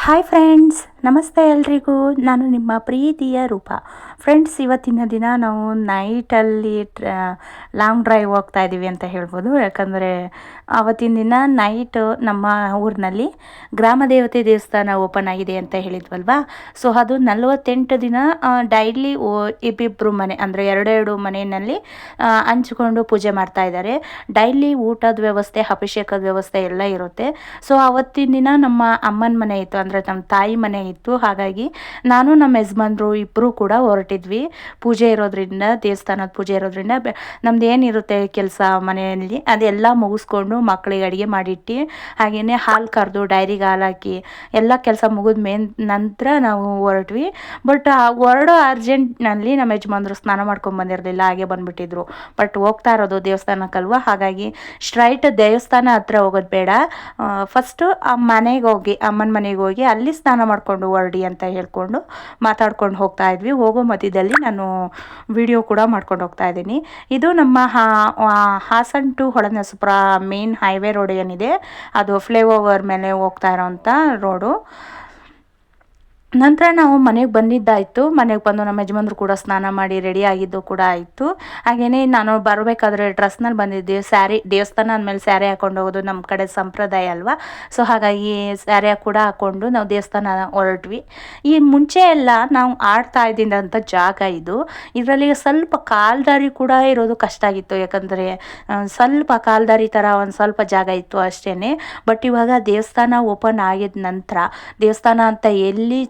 Hi friends, ನಮಸ್ತೆ ಎಲ್ರಿಗೂ. ನಾನು ನಿಮ್ಮ ಪ್ರೀತಿಯ ರೂಪ. ಫ್ರೆಂಡ್ಸ್, ಇವತ್ತಿನ ದಿನ ನಾವು ನೈಟಲ್ಲಿ ಲಾಂಗ್ ಡ್ರೈವ್ ಹೋಗ್ತಾ ಇದ್ದೀವಿ ಅಂತ ಹೇಳ್ಬೋದು. ಯಾಕಂದರೆ ಆವತ್ತಿನ ದಿನ ನೈಟ್ ನಮ್ಮ ಊರಿನಲ್ಲಿ ಗ್ರಾಮ ದೇವತೆ ದೇವಸ್ಥಾನ ಓಪನ್ ಆಗಿದೆ ಅಂತ ಹೇಳಿದ್ವಲ್ವಾ. ಸೊ ಅದು 48 ದಿನ ಡೈಲಿ ಇಬ್ಬಿಬ್ಬರು ಮನೆ ಅಂದರೆ ಎರಡೆರಡು ಮನೆಯಲ್ಲಿ ಹಂಚ್ಕೊಂಡು ಪೂಜೆ ಮಾಡ್ತಾ ಇದ್ದಾರೆ. ಡೈಲಿ ಊಟದ ವ್ಯವಸ್ಥೆ, ಅಭಿಷೇಕದ ವ್ಯವಸ್ಥೆ ಎಲ್ಲ ಇರುತ್ತೆ. ಸೊ ಆವತ್ತಿನ ದಿನ ನಮ್ಮ ಅಮ್ಮನ ಮನೆ ಇತ್ತು, ಅಂದರೆ ನಮ್ಮ ತಾಯಿ ಮನೆ ಇತ್ತು. ಹಾಗಾಗಿ ನಾನು ನಮ್ಮ ಯಜಮಾನ್ರು ಇಬ್ಬರು ಕೂಡ ಹೊರಟಿದ್ವಿ. ಪೂಜೆ ಇರೋದ್ರಿಂದ, ದೇವಸ್ಥಾನದ ಪೂಜೆ ಇರೋದ್ರಿಂದ ನಮ್ದು ಏನಿರುತ್ತೆ ಕೆಲಸ ಮನೆಯಲ್ಲಿ ಅದೆಲ್ಲ ಮುಗಿಸ್ಕೊಂಡು ಮಕ್ಕಳಿಗೆ ಅಡುಗೆ ಮಾಡಿಟ್ಟು, ಹಾಗೆಯೇ ಹಾಲು ಕರೆದು ಡೈರಿಗೆ ಹಾಲು ಹಾಕಿ ಎಲ್ಲ ಕೆಲಸ ಮುಗಿದ ನಂತರ ನಾವು ಹೊರಟ್ವಿ. ಬಟ್ ಹೊರಡೋ ಅರ್ಜೆಂಟ್ನಲ್ಲಿ ನಮ್ಮ ಯಜಮಾನ್ರು ಸ್ನಾನ ಮಾಡ್ಕೊಂಡು ಬಂದಿರಲಿಲ್ಲ, ಹಾಗೆ ಬಂದುಬಿಟ್ಟಿದ್ರು. ಬಟ್ ಹೋಗ್ತಾ ಇರೋದು ದೇವಸ್ಥಾನಕ್ಕಲ್ವ, ಹಾಗಾಗಿ ಸ್ಟ್ರೈಟ್ ದೇವಸ್ಥಾನ ಹತ್ರ ಹೋಗೋದು ಬೇಡ, ಫಸ್ಟು ಮನೆಗೆ ಹೋಗಿ, ಅಮ್ಮನ ಮನೆಗೆ ಹೋಗಿ ಅಲ್ಲಿ ಸ್ನಾನ ಮಾಡಿಕೊಂಡು ಹೊರಡಿ ಅಂತ ಹೇಳ್ಕೊಂಡು ಮಾತಾಡ್ಕೊಂಡು ಹೋಗ್ತಾ ಇದ್ವಿ. ಹೋಗೋ ಮಧ್ಯದಲ್ಲಿ ನಾನು ವಿಡಿಯೋ ಕೂಡ ಮಾಡ್ಕೊಂಡು ಹೋಗ್ತಾ ಇದ್ದೀನಿ. ಇದು ನಮ್ಮ Hassan to Holenarasipura main highway road ಏನಿದೆ, ಅದು ಫ್ಲೈಓವರ್ ಮೇಲೆ ಹೋಗ್ತಾ ಇರೋವಂಥ ರೋಡು. ನಂತರ ನಾವು ಮನೆಗೆ ಬಂದಿದ್ದಾಯಿತು. ಮನೆಗೆ ಬಂದು ನಮ್ಮ ಯಜಮಾನ್ರು ಕೂಡ ಸ್ನಾನ ಮಾಡಿ ರೆಡಿ ಆಗಿದ್ದು ಕೂಡ ಆಯಿತು. ಹಾಗೆಯೇ ನಾನು ಬರಬೇಕಾದ್ರೆ ಡ್ರೆಸ್ನಲ್ಲಿ ಬಂದಿದ್ದೆ. ಸ್ಯಾರಿ, ದೇವಸ್ಥಾನ ಅಂದಮೇಲೆ ಸ್ಯಾರಿ ಹಾಕ್ಕೊಂಡು ಹೋಗೋದು ನಮ್ಮ ಕಡೆ ಸಂಪ್ರದಾಯ ಅಲ್ವಾ. ಸೊ ಹಾಗಾಗಿ ಸ್ಯಾರಿ ಕೂಡ ಹಾಕ್ಕೊಂಡು ನಾವು ದೇವಸ್ಥಾನ ಹೊರಟ್ವಿ. ಈ ಮುಂಚೆ ಎಲ್ಲ ನಾವು ಆಡ್ತಾ ಇದ್ದಂಥ ಜಾಗ ಇದು. ಇದರಲ್ಲಿ ಸ್ವಲ್ಪ ಕಾಲ್ದಾರಿ ಕೂಡ ಇರೋದು ಕಷ್ಟ ಆಗಿತ್ತು, ಯಾಕಂದರೆ ಸ್ವಲ್ಪ ಕಾಲ್ದಾರಿ ಥರ ಒಂದು ಸ್ವಲ್ಪ ಜಾಗ ಇತ್ತು ಅಷ್ಟೇ. ಬಟ್ ಇವಾಗ ದೇವಸ್ಥಾನ ಓಪನ್ ಆಗಿದ ನಂತರ ದೇವಸ್ಥಾನ ಅಂತ ಎಲ್ಲಿ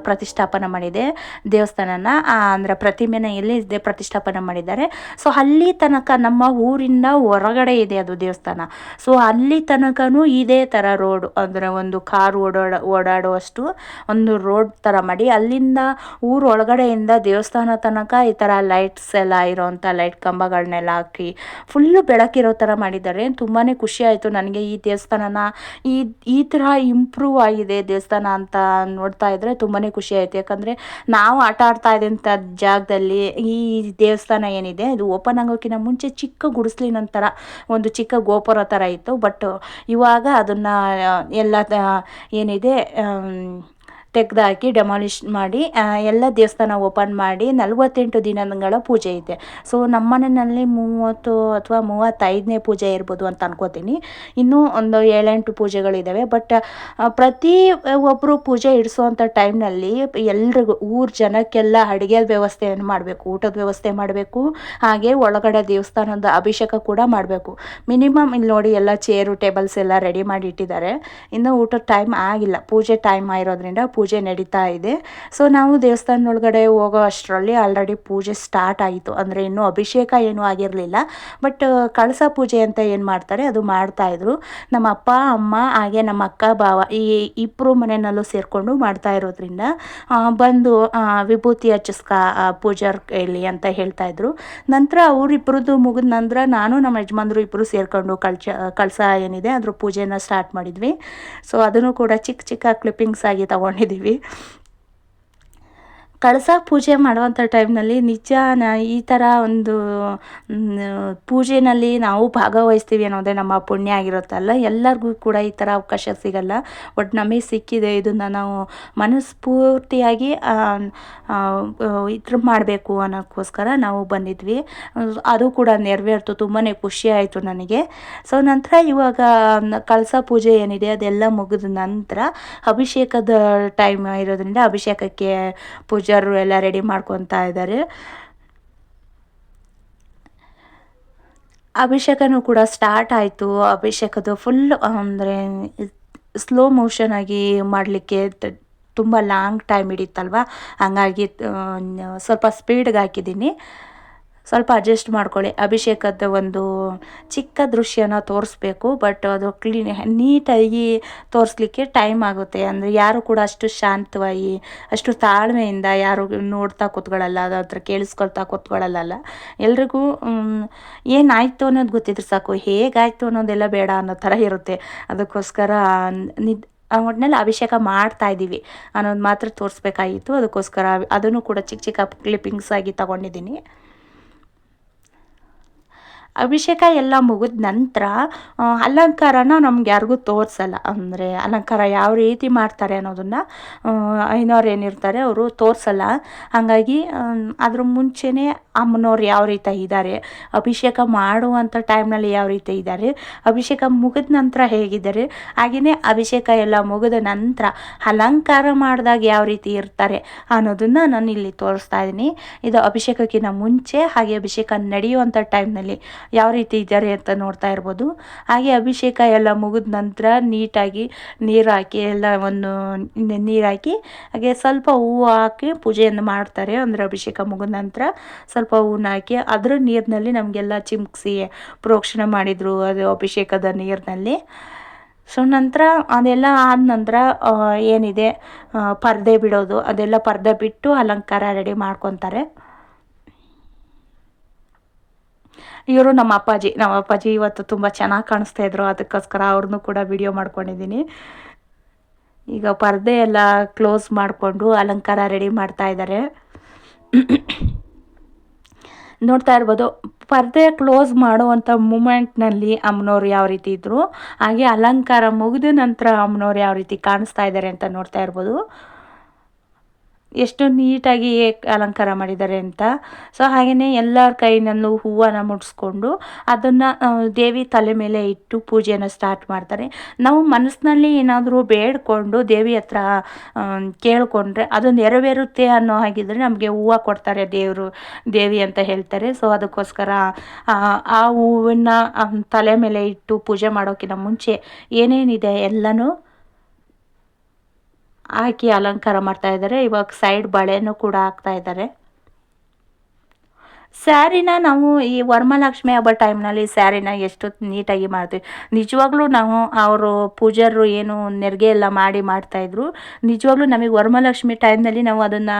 ಪ್ರತಿಷ್ಠಾಪನೆ ಮಾಡಿದೆ ದೇವಸ್ಥಾನನ, ಅಂದರೆ ಪ್ರತಿಮೆನ ಎಲ್ಲಿ ಪ್ರತಿಷ್ಠಾಪನೆ ಮಾಡಿದ್ದಾರೆ. ಸೊ ಅಲ್ಲಿ ತನಕ ನಮ್ಮ ಊರಿಂದ ಹೊರಗಡೆ ಇದೆ ಅದು ದೇವಸ್ಥಾನ. ಸೊ ಅಲ್ಲಿ ತನಕನೂ ಇದೇ ಥರ ರೋಡ್, ಅಂದರೆ ಒಂದು ಕಾರು ಓಡಾಡುವಷ್ಟು ಒಂದು ರೋಡ್ ಥರ ಮಾಡಿ, ಅಲ್ಲಿಂದ ಊರು ಒಳಗಡೆಯಿಂದ ದೇವಸ್ಥಾನ ತನಕ ಈ ಥರ ಲೈಟ್ಸ್ ಎಲ್ಲ ಇರೋವಂಥ ಲೈಟ್ ಕಂಬಗಳನ್ನೆಲ್ಲ ಹಾಕಿ ಫುಲ್ಲು ಬೆಳಕಿರೋ ಥರ ಮಾಡಿದ್ದಾರೆ. ತುಂಬಾ ಖುಷಿ ಆಯಿತು ನನಗೆ ಈ ದೇವಸ್ಥಾನನ ಈ ಥರ ಇಂಪ್ರೂವ್ ಆಗಿದೆ ದೇವಸ್ಥಾನ ಅಂತ ನೋಡ್ತಾ ಇದ್ದರೆ ತುಂಬಾ ಖುಷಿ ಆಯಿತು. ಯಾಕಂದರೆ ನಾವು ಆಟ ಆಡ್ತಾ ಇದ್ದಂಥ ಜಾಗದಲ್ಲಿ ಈ ದೇವಸ್ಥಾನ ಏನಿದೆ ಅದು ಓಪನ್ ಆಗೋಕ್ಕಿಂತ ಮುಂಚೆ ಚಿಕ್ಕ ಗುಡಿಸ್ಲಿನ ಥರ ಒಂದು ಚಿಕ್ಕ ಗೋಪುರ ಥರ ಇತ್ತು. ಬಟ್ ಇವಾಗ ಅದನ್ನು ಎಲ್ಲ ಏನಿದೆ ತೆಗೆದಾಕಿ ಡೆಮಾಲಿಷ್ ಮಾಡಿ ಎಲ್ಲ ದೇವಸ್ಥಾನ ಓಪನ್ ಮಾಡಿ 48 ದಿನಗಳ ಪೂಜೆ ಇದೆ. ಸೊ ನಮ್ಮ ಮನೆಯಲ್ಲಿ 30 ಅಥವಾ 35ನೇ ಪೂಜೆ ಇರ್ಬೋದು ಅಂತ ಅನ್ಕೋತೀನಿ. ಇನ್ನೂ ಒಂದು 7-8 ಪೂಜೆಗಳಿದ್ದಾವೆ. ಬಟ್ ಪ್ರತಿ ಒಬ್ಬರು ಪೂಜೆ ಇಡಿಸೋವಂಥ ಟೈಮ್ನಲ್ಲಿ ಎಲ್ರಿಗೂ ಊರ ಜನಕ್ಕೆಲ್ಲ ಅಡುಗೆ ವ್ಯವಸ್ಥೆಯನ್ನು ಮಾಡಬೇಕು, ಊಟದ ವ್ಯವಸ್ಥೆ ಮಾಡಬೇಕು, ಹಾಗೆ ಒಳಗಡೆ ದೇವಸ್ಥಾನದ ಅಭಿಷೇಕ ಕೂಡ ಮಾಡಬೇಕು. ಮಿನಿಮಮ್ ಇಲ್ಲಿ ನೋಡಿ ಎಲ್ಲ ಚೇರು ಟೇಬಲ್ಸ್ ಎಲ್ಲ ರೆಡಿ ಮಾಡಿ ಇಟ್ಟಿದ್ದಾರೆ. ಇನ್ನು ಊಟದ ಟೈಮ್ ಆಗಿಲ್ಲ, ಪೂಜೆ ಟೈಮ್ ಆಗಿರೋದ್ರಿಂದ ಪೂಜೆ ನಡೀತಾ ಇದೆ. ಸೊ ನಾವು ದೇವಸ್ಥಾನದೊಳಗಡೆ ಹೋಗೋ ಅಷ್ಟರಲ್ಲಿ ಆಲ್ರೆಡಿ ಪೂಜೆ ಸ್ಟಾರ್ಟ್ ಆಯಿತು. ಅಂದರೆ ಇನ್ನೂ ಅಭಿಷೇಕ ಏನೂ ಆಗಿರಲಿಲ್ಲ, ಬಟ್ ಕಳಸ ಪೂಜೆ ಅಂತ ಏನು ಮಾಡ್ತಾರೆ ಅದು ಮಾಡ್ತಾಯಿದ್ರು. ನಮ್ಮ ಅಪ್ಪ ಅಮ್ಮ ಹಾಗೆ ನಮ್ಮ ಅಕ್ಕ ಭಾವ ಈ ಇಬ್ಬರು ಮನೆಯಲ್ಲೂ ಸೇರಿಕೊಂಡು ಮಾಡ್ತಾ ಇರೋದ್ರಿಂದ ಬಂದು ವಿಭೂತಿ ಹಚ್ಚಿಸ್ಕ ಪೂಜಾರ್ ಕೈಲಿ ಅಂತ ಹೇಳ್ತಾಯಿದ್ರು. ನಂತರ ಅವರಿಬ್ಬರದ್ದು ಮುಗಿದ ನಂತರ ನಾನು ನಮ್ಮ ಯಜಮಾನ್ರು ಇಬ್ಬರು ಸೇರಿಕೊಂಡು ಕಳಸ ಏನಿದೆ ಅದ್ರ ಪೂಜೆನ ಸ್ಟಾರ್ಟ್ ಮಾಡಿದ್ವಿ. ಸೊ ಅದನ್ನು ಕೂಡ ಚಿಕ್ಕ ಚಿಕ್ಕ ಕ್ಲಿಪ್ಪಿಂಗ್ಸ್ ಆಗಿ ತಗೊಂಡಿದ್ದೀವಿ. ಕಳಸ ಪೂಜೆ ಮಾಡುವಂಥ ಟೈಮ್ನಲ್ಲಿ ನಿಜ ಈ ಥರ ಒಂದು ಪೂಜೆಯಲ್ಲಿ ನಾವು ಭಾಗವಹಿಸ್ತೀವಿ ಅನ್ನೋದೇ ನಮ್ಮ ಪುಣ್ಯ ಆಗಿರುತ್ತಲ್ಲ. ಎಲ್ಲರಿಗೂ ಕೂಡ ಈ ಥರ ಅವಕಾಶ ಸಿಗಲ್ಲ. ಬಟ್ ನಮಗೆ ಸಿಕ್ಕಿದೆ, ಇದನ್ನು ನಾವು ಮನಸ್ಫೂರ್ತಿಯಾಗಿ ಇದ್ರ ಮಾಡಬೇಕು ಅನ್ನೋಕ್ಕೋಸ್ಕರ ನಾವು ಬಂದಿದ್ವಿ. ಅದು ಕೂಡ ನೆರವೇರ್ತು, ತುಂಬಾ ಖುಷಿ ಆಯಿತು ನನಗೆ. ಸೊ ನಂತರ ಇವಾಗ ಕಳಸ ಪೂಜೆ ಏನಿದೆ ಅದೆಲ್ಲ ಮುಗಿದ ನಂತರ ಅಭಿಷೇಕದ ಟೈಮ್ ಇರೋದ್ರಿಂದ ಅಭಿಷೇಕಕ್ಕೆ ಪೂಜಾರು ಎಲ್ಲ ರೆಡಿ ಮಾಡ್ಕೊತಾ ಇದ್ದಾರೆ. ಅಭಿಷೇಕನೂ ಕೂಡ ಸ್ಟಾರ್ಟ್ ಆಯಿತು. ಅಭಿಷೇಕದ ಫುಲ್ ಅಂದರೆ ಸ್ಲೋ ಮೋಷನ್ ಆಗಿ ಮಾಡಲಿಕ್ಕೆ ತುಂಬ ಲಾಂಗ್ ಟೈಮ್ ಹಿಡಿತಲ್ವ, ಹಂಗಾಗಿ ಸ್ವಲ್ಪ ಸ್ಪೀಡ್ಗೆ ಹಾಕಿದ್ದೀನಿ. ಸ್ವಲ್ಪ ಅಡ್ಜಸ್ಟ್ ಮಾಡ್ಕೊಳ್ಳಿ. ಅಭಿಷೇಕದ ಒಂದು ಚಿಕ್ಕ ದೃಶ್ಯನ ತೋರಿಸ್ಬೇಕು, ಬಟ್ ಅದು ನೀಟಾಗಿ ತೋರಿಸ್ಲಿಕ್ಕೆ ಟೈಮ್ ಆಗುತ್ತೆ. ಅಂದರೆ ಯಾರು ಕೂಡ ಅಷ್ಟು ಶಾಂತವಾಗಿ ಅಷ್ಟು ತಾಳ್ಮೆಯಿಂದ ಯಾರು ನೋಡ್ತಾ ಕೂತ್ಕೊಳ್ಳಲ್ಲ, ಅದು ಹತ್ರ ಕೇಳಿಸ್ಕೊಳ್ತಾ ಕೂತ್ಕೊಳ್ಳಲ್ಲ. ಎಲ್ರಿಗೂ ಏನಾಯಿತು ಅನ್ನೋದು ಗೊತ್ತಿದ್ರೆ ಸಾಕು, ಹೇಗಾಯಿತು ಅನ್ನೋದೆಲ್ಲ ಬೇಡ ಅನ್ನೋ ಥರ ಇರುತ್ತೆ. ಅದಕ್ಕೋಸ್ಕರ ಒಟ್ಟಿನಲ್ಲಿ ಅಭಿಷೇಕ ಮಾಡ್ತಾ ಇದ್ದೀವಿ ಅನ್ನೋದು ಮಾತ್ರ ತೋರಿಸ್ಬೇಕಾಗಿತ್ತು. ಅದಕ್ಕೋಸ್ಕರ ಅದನ್ನು ಕೂಡ ಚಿಕ್ಕ ಚಿಕ್ಕ ಕ್ಲಿಪ್ಪಿಂಗ್ಸ್ ಆಗಿ ತಗೊಂಡಿದ್ದೀನಿ. ಅಭಿಷೇಕ ಎಲ್ಲ ಮುಗಿದ ನಂತರ ಅಲಂಕಾರನ ನಮ್ಗೆ ಯಾರಿಗೂ ತೋರಿಸಲ್ಲ. ಅಂದರೆ ಅಲಂಕಾರ ಯಾವ ರೀತಿ ಮಾಡ್ತಾರೆ ಅನ್ನೋದನ್ನು ಐನೋರು ಏನಿರ್ತಾರೆ ಅವರು ತೋರಿಸಲ್ಲ. ಹಾಗಾಗಿ ಅದ್ರ ಮುಂಚೆನೇ ಅಮ್ಮನವ್ರು ಯಾವ ರೀತಿ ಇದ್ದಾರೆ, ಅಭಿಷೇಕ ಮಾಡುವಂಥ ಟೈಮ್ನಲ್ಲಿ ಯಾವ ರೀತಿ ಇದ್ದಾರೆ, ಅಭಿಷೇಕ ಮುಗಿದ ನಂತರ ಹೇಗಿದ್ದಾರೆ, ಹಾಗೆಯೇ ಅಭಿಷೇಕ ಎಲ್ಲ ಮುಗಿದ ನಂತರ ಅಲಂಕಾರ ಮಾಡಿದಾಗ ಯಾವ ರೀತಿ ಇರ್ತಾರೆ ಅನ್ನೋದನ್ನು ನಾನು ಇಲ್ಲಿ ತೋರಿಸ್ತಾ ಇದ್ದೀನಿ. ಇದು ಅಭಿಷೇಕಕ್ಕಿಂತ ಮುಂಚೆ, ಹಾಗೆ ಅಭಿಷೇಕ ನಡೆಯುವಂಥ ಟೈಮ್ನಲ್ಲಿ ಯಾವ ರೀತಿ ಇದ್ದಾರೆ ಅಂತ ನೋಡ್ತಾ ಇರ್ಬೋದು. ಹಾಗೆ ಅಭಿಷೇಕ ಎಲ್ಲ ಮುಗಿದ ನಂತರ ನೀಟಾಗಿ ನೀರು ಹಾಕಿ ಎಲ್ಲ ಒಂದು ನೀರು ಹಾಕಿ ಹಾಗೆ ಸ್ವಲ್ಪ ಹೂವು ಹಾಕಿ ಪೂಜೆಯನ್ನು ಮಾಡ್ತಾರೆ. ಅಂದರೆ ಅಭಿಷೇಕ ಮುಗಿದ ನಂತರ ಸ್ವಲ್ಪ ಹೂವನ್ನ ಹಾಕಿ ಅದರ ನೀರಿನಲ್ಲಿ ನಮಗೆಲ್ಲ ಚಿಮ್ಕಿಸಿ ಪ್ರೋಕ್ಷಣೆ ಮಾಡಿದರು ಅದು ಅಭಿಷೇಕದ ನೀರಿನಲ್ಲಿ. ಸೊ ನಂತರ ಅದೆಲ್ಲ ಆದ ನಂತರ ಏನಿದೆ ಪರ್ದೆ ಬಿಡೋದು, ಅದೆಲ್ಲ ಪರ್ದೆ ಬಿಟ್ಟು ಅಲಂಕಾರ ರೆಡಿ ಮಾಡ್ಕೊತಾರೆ. ಇವರು ನಮ್ಮ ಅಪ್ಪಾಜಿ ಇವತ್ತು ತುಂಬ ಚೆನ್ನಾಗಿ ಕಾಣಿಸ್ತಾ ಇದ್ರು, ಅದಕ್ಕೋಸ್ಕರ ಅವ್ರನ್ನೂ ಕೂಡ ವಿಡಿಯೋ ಮಾಡ್ಕೊಂಡಿದ್ದೀನಿ. ಈಗ ಪರ್ದೆ ಎಲ್ಲ ಕ್ಲೋಸ್ ಮಾಡಿಕೊಂಡು ಅಲಂಕಾರ ರೆಡಿ ಮಾಡ್ತಾ ಇದ್ದಾರೆ. ನೋಡ್ತಾ ಇರ್ಬೋದು ಪರ್ದೆ ಕ್ಲೋಸ್ ಮಾಡುವಂಥ ಮೂಮೆಂಟ್ನಲ್ಲಿ ಅಮ್ಮನವ್ರು ಯಾವ ರೀತಿ ಇದ್ದರು, ಹಾಗೆ ಅಲಂಕಾರ ಮುಗಿದ ನಂತರ ಅಮ್ಮನವ್ರು ಯಾವ ರೀತಿ ಕಾಣಿಸ್ತಾ ಇದ್ದಾರೆ ಅಂತ ನೋಡ್ತಾ ಇರ್ಬೋದು. ಎಷ್ಟು ನೀಟಾಗಿ ಅಲಂಕಾರ ಮಾಡಿದ್ದಾರೆ ಅಂತ. ಸೊ ಹಾಗೆಯೇ ಎಲ್ಲರ ಕೈನಲ್ಲೂ ಹೂವನ್ನು ಮುಡಿಸ್ಕೊಂಡು ಅದನ್ನು ದೇವಿ ತಲೆ ಮೇಲೆ ಇಟ್ಟು ಪೂಜೆಯನ್ನು ಸ್ಟಾರ್ಟ್ ಮಾಡ್ತಾರೆ. ನಾವು ಮನಸ್ಸಿನಲ್ಲಿ ಏನಾದರೂ ಬೇಡಿಕೊಂಡು ದೇವಿ ಹತ್ರ ಕೇಳಿಕೊಂಡ್ರೆ ಅದು ನೆರವೇರುತ್ತೆ ಅನ್ನೋ ಹಾಗಿದ್ರೆ ನಮಗೆ ಹೂವು ಕೊಡ್ತಾರೆ ದೇವಿ ಅಂತ ಹೇಳ್ತಾರೆ. ಸೊ ಅದಕ್ಕೋಸ್ಕರ ಆ ಹೂವನ್ನು ತಲೆ ಮೇಲೆ ಇಟ್ಟು ಪೂಜೆ ಮಾಡೋಕ್ಕಿಂತ ಮುಂಚೆ ಏನೇನಿದೆ ಎಲ್ಲನೂ ಹಾಕಿ ಅಲಂಕಾರ ಮಾಡ್ತಾ ಇದ್ದಾರೆ. ಇವಾಗ ಸೈಡ್ ಬಳೆನೂ ಕೂಡ ಹಾಕ್ತಾ ಇದ್ದಾರೆ. ಸ್ಯಾರಿನ ನಾವು ಈ ವರಮಹಾಲಕ್ಷ್ಮಿ ಹಬ್ಬ ಟೈಮ್ನಲ್ಲಿ ಸ್ಯಾರಿನ ಎಷ್ಟು ನೀಟಾಗಿ ಮಾಡ್ತೀವಿ. ನಿಜವಾಗ್ಲೂ ನಾವು ಅವರು ಪೂಜಾರರು ಏನು ನೆರಿಗೆ ಎಲ್ಲ ಮಾಡ್ತಾಯಿದ್ರು. ನಿಜವಾಗ್ಲೂ ನಮಗೆ ವರಮಹಾಲಕ್ಷ್ಮಿ ಟೈಮ್ನಲ್ಲಿ ನಾವು ಅದನ್ನು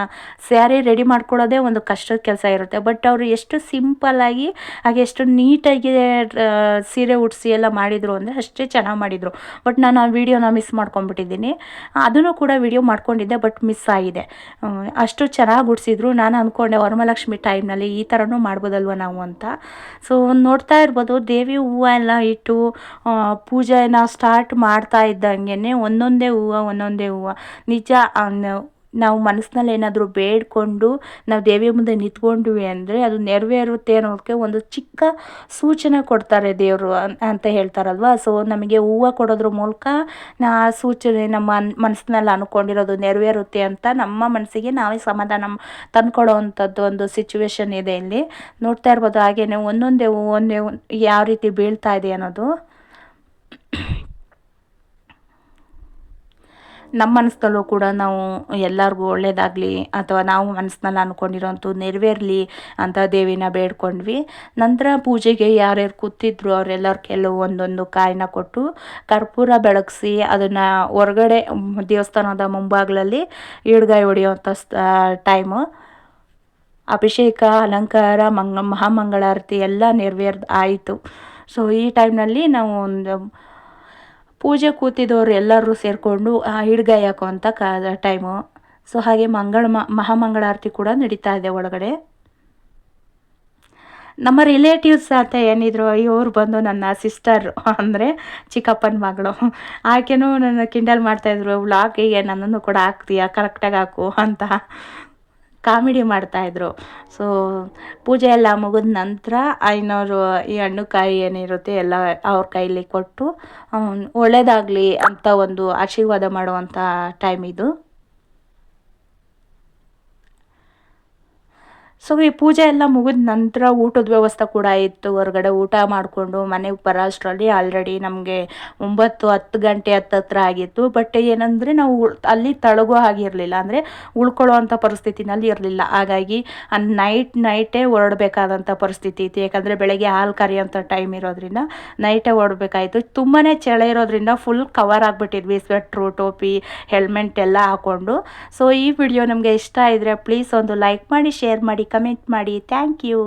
ಸ್ಯಾರಿ ರೆಡಿ ಮಾಡ್ಕೊಳ್ಳೋದೇ ಒಂದು ಕಷ್ಟದ ಕೆಲಸ ಇರುತ್ತೆ. ಬಟ್ ಅವರು ಎಷ್ಟು ಸಿಂಪಲ್ಲಾಗಿ ಹಾಗೆ ಎಷ್ಟು ನೀಟಾಗಿ ಸೀರೆ ಉಡಿಸಿ ಎಲ್ಲ ಮಾಡಿದರು ಅಂದರೆ ಅಷ್ಟೇ ಚೆನ್ನಾಗಿ ಮಾಡಿದರು. ಬಟ್ ನಾನು ಆ ವಿಡಿಯೋನ ಮಿಸ್ ಮಾಡ್ಕೊಂಡ್ಬಿಟ್ಟಿದ್ದೀನಿ. ಅದನ್ನು ಕೂಡ ವಿಡಿಯೋ ಮಾಡ್ಕೊಂಡಿದ್ದೆ, ಬಟ್ ಮಿಸ್ ಆಗಿದೆ. ಅಷ್ಟು ಚೆನ್ನಾಗಿ ಉಡಿಸಿದ್ರು. ನಾನು ಅಂದ್ಕೊಂಡೆ ವರಮಹಾಲಕ್ಷ್ಮಿ ಟೈಮ್ನಲ್ಲಿ ಈ ಥರನೂ ಮಾಡ್ಬೋದಲ್ವ ನಾವು ಅಂತ. ಸೊ ನೋಡ್ತಾ ಇರ್ಬೋದು ದೇವಿ ಹೂವು ಎಲ್ಲ ಇಟ್ಟು ಪೂಜೆನ ಸ್ಟಾರ್ಟ್ ಮಾಡ್ತಾ ಇದ್ದಂಗೆ ಒಂದೊಂದೇ ಹೂವು ನಿಜ ನಾವು ಮನಸ್ಸಿನಲ್ಲಿ ಏನಾದರೂ ಬೇಡಿಕೊಂಡು ನಾವು ದೇವಿ ಮುಂದೆ ನಿಂತ್ಕೊಂಡ್ವಿ ಅಂದರೆ ಅದು ನೆರವೇರುತ್ತೆ ಅನ್ನೋದಕ್ಕೆ ಒಂದು ಚಿಕ್ಕ ಸೂಚನೆ ಕೊಡ್ತಾರೆ ದೇವರು ಅಂತ ಹೇಳ್ತಾರಲ್ವ. ಸೊ ನಮಗೆ ಹೂವು ಕೊಡೋದ್ರ ಮೂಲಕ ಆ ಸೂಚನೆ ನಮ್ಮ ಮನಸ್ಸಿನಲ್ಲಿ ಅಂದ್ಕೊಂಡಿರೋದು ನೆರವೇರುತ್ತೆ ಅಂತ ನಮ್ಮ ಮನಸ್ಸಿಗೆ ನಾವೇ ಸಮಾಧಾನ ತಂದ್ಕೊಡೋ ಅಂಥದ್ದು ಒಂದು ಸಿಚುವೇಶನ್ ಇದೆ ಇಲ್ಲಿ. ನೋಡ್ತಾ ಇರ್ಬೋದು ಹಾಗೆಯೇ ಒಂದೊಂದೇ ಯಾವ ರೀತಿ ಬೀಳ್ತಾ ಇದೆ ಅನ್ನೋದು. ನಮ್ಮ ಮನಸ್ಸಲ್ಲೂ ಕೂಡ ನಾವು ಎಲ್ಲರಿಗೂ ಒಳ್ಳೆಯದಾಗಲಿ ಅಥವಾ ನಾವು ಮನಸ್ಸಿನಲ್ಲಿ ಅಂದ್ಕೊಂಡಿರೋಂಥ ನೆರವೇರಲಿ ಅಂತ ದೇವಿನ ಬೇಡ್ಕೊಂಡ್ವಿ. ನಂತರ ಪೂಜೆಗೆ ಯಾರ್ಯಾರು ಕೂತಿದ್ರು ಅವರೆಲ್ಲರ ಕೆಲವು ಒಂದೊಂದು ಕಾಯಿನ ಕೊಟ್ಟು ಕರ್ಪೂರ ಬೆಳಗಿಸಿ ಅದನ್ನು ಹೊರಗಡೆ ದೇವಸ್ಥಾನದ ಮುಂಭಾಗದಲ್ಲಿ ಈಡ್ಗಾಯಿ ಹೊಡೆಯುವಂಥ ಟೈಮು. ಅಭಿಷೇಕ, ಅಲಂಕಾರ, ಮಹಾಮಂಗಳಾರತಿ ಎಲ್ಲ ಆಯಿತು. ಸೊ ಈ ಟೈಮ್ನಲ್ಲಿ ನಾವು ಒಂದು ಪೂಜೆ ಕೂತಿದ್ದವರು ಎಲ್ಲರೂ ಸೇರಿಕೊಂಡು ಹಿಡ್ಗಾಯಿ ಹಾಕುವಂಥ ಟೈಮು. ಸೊ ಹಾಗೆ ಮಹಾಮಂಗಳಾರತಿ ಕೂಡ ನಡೀತಾ ಇದೆ ಒಳಗಡೆ. ನಮ್ಮ ರಿಲೇಟಿವ್ಸ್ ಅಂತ ಏನಿದ್ರು ಇವ್ರು ಬಂದು ನನ್ನ ಸಿಸ್ಟರ್ ಅಂದರೆ ಚಿಕ್ಕಪ್ಪನ ಮಗಳು, ಆಕೆನೂ ನನ್ನ ಕಿಂಡಲ್ ಮಾಡ್ತಾಯಿದ್ರು, ವ್ಲಾಗಿಗೆ ನನ್ನನ್ನು ಕೂಡ ಹಾಕ್ತೀಯಾ, ಕರೆಕ್ಟಾಗಿ ಹಾಕು ಅಂತ ಕಾಮಿಡಿ ಮಾಡ್ತಾಯಿದ್ರು. ಸೊ ಪೂಜೆ ಎಲ್ಲ ಮುಗಿದ ನಂತರ ಐನೋರು ಈ ಹಣ್ಣು ಕಾಯಿ ಏನಿರುತ್ತೆ ಎಲ್ಲ ಅವ್ರ ಕೈಲಿ ಕೊಟ್ಟು ಒಳ್ಳೆಯದಾಗಲಿ ಅಂತ ಒಂದು ಆಶೀರ್ವಾದ ಮಾಡುವಂಥ ಟೈಮ್ ಇದು. ಸೊ ಈ ಪೂಜೆ ಎಲ್ಲ ಮುಗಿದ ನಂತರ ಊಟದ ವ್ಯವಸ್ಥೆ ಕೂಡ ಇತ್ತು. ಹೊರಗಡೆ ಊಟ ಮಾಡಿಕೊಂಡು ಮನೆಗೆ ಬರೋ ಅಷ್ಟರಲ್ಲಿ ಆಲ್ರೆಡಿ ನಮಗೆ 9-10 ಗಂಟೆ ಹತ್ತಿರ ಆಗಿತ್ತು. ಬಟ್ ಏನಂದರೆ ನಾವು ಅಲ್ಲಿ ತಳಗೋ ಆಗಿರಲಿಲ್ಲ, ಅಂದರೆ ಉಳ್ಕೊಳ್ಳೋವಂಥ ಪರಿಸ್ಥಿತಿನಲ್ಲಿ ಇರಲಿಲ್ಲ. ಹಾಗಾಗಿ ನೈಟೇ ಹೊರಡಬೇಕಾದಂಥ ಪರಿಸ್ಥಿತಿ ಇತ್ತು. ಯಾಕಂದರೆ ಬೆಳಗ್ಗೆ ಹಾಲು ಕರೆಯೋಂಥ ಟೈಮ್ ಇರೋದ್ರಿಂದ ನೈಟೇ ಹೊರಡಬೇಕಾಯಿತು. ತುಂಬಾ ಚಳಿ ಇರೋದ್ರಿಂದ ಫುಲ್ ಕವರ್ ಆಗಿಬಿಟ್ಟಿದ್ವಿ, ಸ್ವೆಟ್ರು, ಟೋಪಿ, ಹೆಲ್ಮೆಟ್ ಎಲ್ಲ ಹಾಕ್ಕೊಂಡು. ಸೊ ಈ ವಿಡಿಯೋ ನಮಗೆ ಇಷ್ಟ ಇದ್ದರೆ ಪ್ಲೀಸ್ ಒಂದು ಲೈಕ್ ಮಾಡಿ, ಶೇರ್ ಮಾಡಿ, ಕಮೆಂಟ್ ಮಾಡಿ. Thank you.